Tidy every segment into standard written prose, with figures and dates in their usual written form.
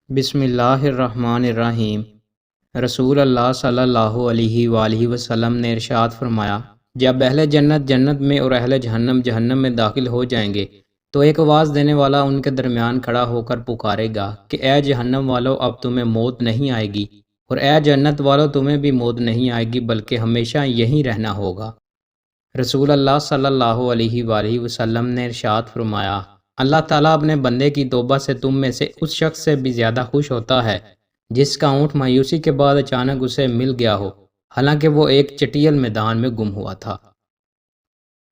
بسم اللہ الرحمن الرحیم۔ رسول اللہ صلی اللہ علیہ وآلہ وسلم نے ارشاد فرمایا، جب اہل جنت جنت میں اور اہل جہنم جہنم میں داخل ہو جائیں گے تو ایک آواز دینے والا ان کے درمیان کھڑا ہو کر پکارے گا کہ اے جہنم والو، اب تمہیں موت نہیں آئے گی، اور اے جنت والو، تمہیں بھی موت نہیں آئے گی بلکہ ہمیشہ یہیں رہنا ہوگا۔ رسول اللہ صلی اللہ علیہ وآلہ وسلم نے ارشاد فرمایا، اللہ تعالیٰ اپنے بندے کی توبہ سے تم میں سے اس شخص سے بھی زیادہ خوش ہوتا ہے جس کا اونٹ مایوسی کے بعد اچانک اسے مل گیا ہو، حالانکہ وہ ایک چٹیل میدان میں گم ہوا تھا۔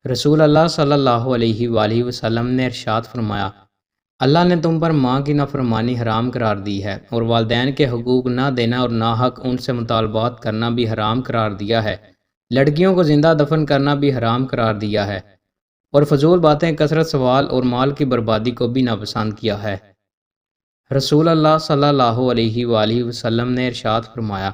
رسول اللہ صلی اللہ علیہ وآلہ وسلم نے ارشاد فرمایا، اللہ نے تم پر ماں کی نافرمانی حرام قرار دی ہے، اور والدین کے حقوق نہ دینا اور ناحق ان سے مطالبات کرنا بھی حرام قرار دیا ہے، لڑکیوں کو زندہ دفن کرنا بھی حرام قرار دیا ہے، اور فضول باتیں، کثرت سوال اور مال کی بربادی کو بھی ناپسند کیا ہے۔ رسول اللہ صلی اللہ علیہ وآلہ وسلم نے ارشاد فرمایا،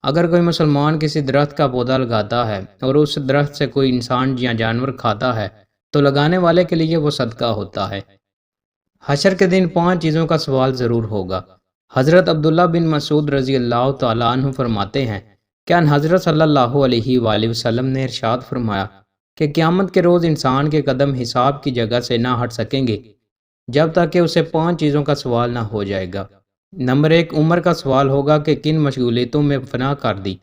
اگر کوئی مسلمان کسی درخت کا پودا لگاتا ہے اور اس درخت سے کوئی انسان یا جانور کھاتا ہے تو لگانے والے کے لیے وہ صدقہ ہوتا ہے۔ حشر کے دن 5 چیزوں کا سوال ضرور ہوگا۔ حضرت عبداللہ بن مسعود رضی اللہ تعالیٰ عنہ فرماتے ہیں کہ ان حضرت صلی اللہ علیہ وآلہ وسلم نے ارشاد فرمایا کہ قیامت کے روز انسان کے قدم حساب کی جگہ سے نہ ہٹ سکیں گے جب تک کہ اسے 5 چیزوں کا سوال نہ ہو جائے گا۔ نمبر 1، عمر کا سوال ہوگا کہ کن مشغولیتوں میں فنا کر دی۔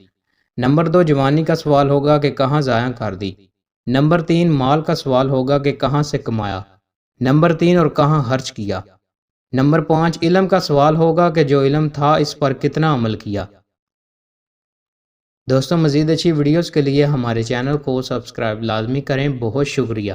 نمبر 2، جوانی کا سوال ہوگا کہ کہاں ضائع کر دی۔ نمبر 3، مال کا سوال ہوگا کہ کہاں سے کمایا۔ نمبر 3، اور کہاں خرچ کیا۔ نمبر 5، علم کا سوال ہوگا کہ جو علم تھا اس پر کتنا عمل کیا۔ دوستوں، مزید اچھی ویڈیوز کے لیے ہمارے چینل کو سبسکرائب لازمی کریں۔ بہت شکریہ۔